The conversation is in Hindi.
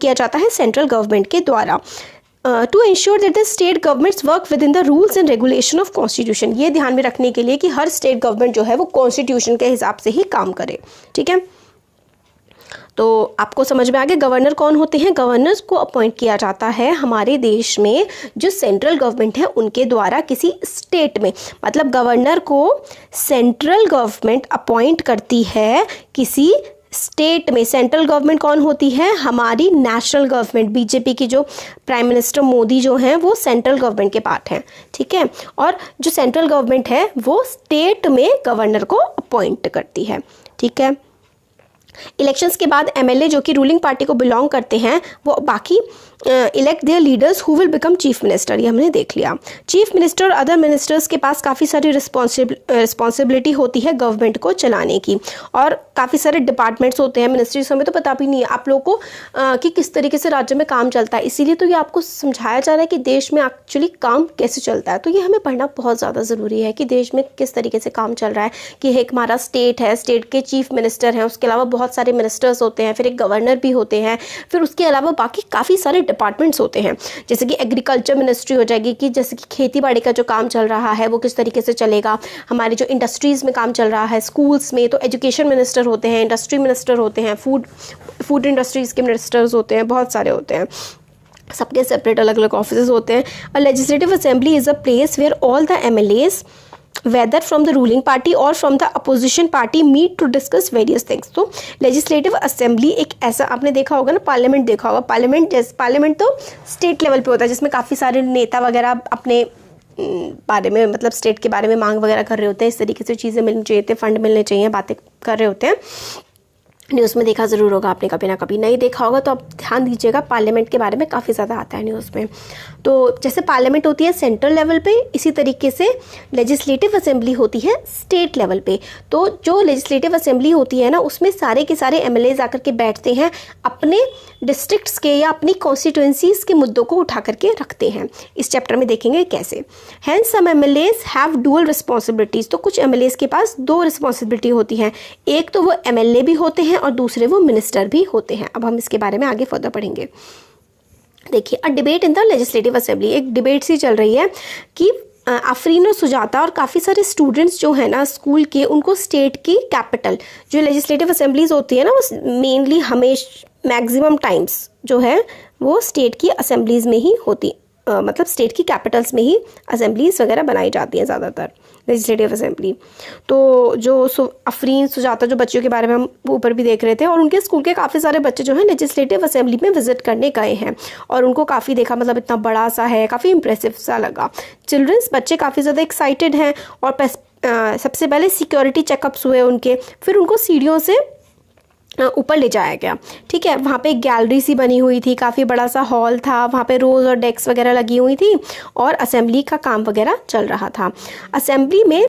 किया जाता है सेंट्रल गवर्नमेंट के द्वारा to ensure that the state governments work within the rules and regulation of constitution. ये ध्यान में रखने के लिए कि हर स्टेट गवर्नमेंट जो है वो कॉन्स्टिट्यूशन के हिसाब से ही काम करे। ठीक है, तो आपको समझ में आ गया गवर्नर कौन होते हैं। गवर्नर्स को अपॉइंट किया जाता है हमारे देश में जो सेंट्रल गवर्नमेंट है उनके द्वारा किसी स्टेट में, मतलब गवर्नर को सेंट्रल गवर्नमेंट अपॉइंट करती है किसी स्टेट में। सेंट्रल गवर्नमेंट कौन होती है, हमारी नेशनल गवर्नमेंट। बीजेपी की जो प्राइम मिनिस्टर मोदी जो हैं वो सेंट्रल गवर्नमेंट के पार्ट हैं। ठीक है, और जो सेंट्रल गवर्नमेंट है वो स्टेट में गवर्नर को अपॉइंट करती है। ठीक है, इलेक्शंस के बाद एमएलए जो कि रूलिंग पार्टी को बिलोंग करते हैं वो बाकी elect their leaders who will become chief minister. ये हमने देख लिया। चीफ मिनिस्टर और अदर मिनिस्टर्स के पास काफ़ी सारी रिस्पॉन्सिबिलिटी होती है गवर्नमेंट को चलाने की, और काफ़ी सारे डिपार्टमेंट्स होते हैं। मिनिस्ट्रीज हमें तो पता भी नहीं है आप लोगों को कि किस तरीके से राज्य में काम चलता है, इसीलिए तो ये आपको समझाया जा रहा है कि देश में एक्चुअली काम कैसे चलता है। तो ये हमें पढ़ना बहुत ज़्यादा ज़रूरी है कि देश में किस तरीके से काम चल रहा है, कि एक हमारा स्टेट है, स्टेट के चीफ मिनिस्टर हैं, उसके अलावा बहुत सारे मिनिस्टर्स होते हैं, फिर एक गवर्नर भी होते हैं, फिर उसके अलावा बाकी काफ़ी सारे डिपार्टमेंट्स होते हैं। जैसे कि एग्रीकल्चर मिनिस्ट्री हो जाएगी कि जैसे कि खेती बाड़ी का जो काम चल रहा है वो किस तरीके से चलेगा, हमारी जो इंडस्ट्रीज़ में काम चल रहा है, स्कूल्स में तो एजुकेशन मिनिस्टर होते हैं, इंडस्ट्री मिनिस्टर होते हैं, फूड इंडस्ट्रीज़ के मिनिस्टर्स होते हैं, बहुत सारे होते हैं, सबके सेपरेट अलग अलग ऑफिस होते हैं। A legislative assembly is a place where all the MLAs whether from the ruling party or from the opposition party meet to discuss various things। तो लेजिस्लेटिव असेंबली एक ऐसा, आपने देखा होगा ना, पार्लियामेंट देखा होगा। पार्लियामेंट तो स्टेट लेवल पे होता है जिसमें काफ़ी सारे नेता वगैरह अपने बारे में, मतलब स्टेट के बारे में मांग वगैरह कर रहे होते हैं, इस तरीके से चीज़ें मिलनी चाहिए, फंड मिलने चाहिए, बातें कर रहे होते हैं। न्यूज़ में देखा ज़रूर होगा आपने, कभी ना कभी नहीं देखा होगा तो आप ध्यान दीजिएगा, पार्लियामेंट के बारे में काफ़ी ज़्यादा आता है न्यूज़ में। तो जैसे पार्लियामेंट होती है सेंट्रल लेवल पे, इसी तरीके से लेजिस्लेटिव असेंबली होती है स्टेट लेवल पे। तो जो लेजिस्लेटिव असेंबली होती है ना, उसमें सारे के सारे एमएलएज आकर के बैठते हैं, अपने डिस्ट्रिक्ट्स के या अपनी कॉन्स्टिट्यूंसीज के मुद्दों को उठा करके रखते हैं। इस चैप्टर में देखेंगे कैसे। Hence some MLAs have dual responsibilities. तो कुछ एमएलएज के पास दो रिस्पॉन्सिबिलिटी होती है, एक तो वो एमएलए भी होते हैं और दूसरे वो मिनिस्टर भी होते हैं। अब हम इसके बारे में आगे फर्दर पढ़ेंगे। देखिए, a debate in the legislative assembly, एक डिबेट सी चल रही है कि आफरीन और सुजाता और काफ़ी सारे स्टूडेंट्स जो है ना स्कूल के, उनको स्टेट की कैपिटल, जो लेजिस्लेटिव असेंबलीज होती है ना, वो मेनली मैक्सिमम टाइम्स जो है वो स्टेट की असेंबलीज में ही होती, मतलब स्टेट की कैपिटल्स में ही असेंबलीज वगैरह बनाई जाती हैं ज़्यादातर, लेजिस्लेटिव असेंबली। तो जो आफरीन सुजाता जो बच्चों के बारे में हम ऊपर भी देख रहे थे, और उनके स्कूल के काफ़ी सारे बच्चे जो हैं लेजिस्लेटिव असेंबली में विजिट करने गए हैं और उनको काफ़ी देखा, मतलब इतना बड़ा सा है, काफ़ी इंप्रेसिव सा लगा। चिल्ड्रंस बच्चे काफ़ी ज़्यादा एक्साइटेड हैं और सबसे पहले सिक्योरिटी चेकअप्स हुए उनके, फिर उनको सीढ़ियों से ऊपर ले जाया गया। ठीक है, वहाँ पे एक गैलरी सी बनी हुई थी, काफ़ी बड़ा सा हॉल था, वहाँ पे रोज़ और डेस्क वगैरह लगी हुई थी और असेंबली का काम वगैरह चल रहा था। असेंबली में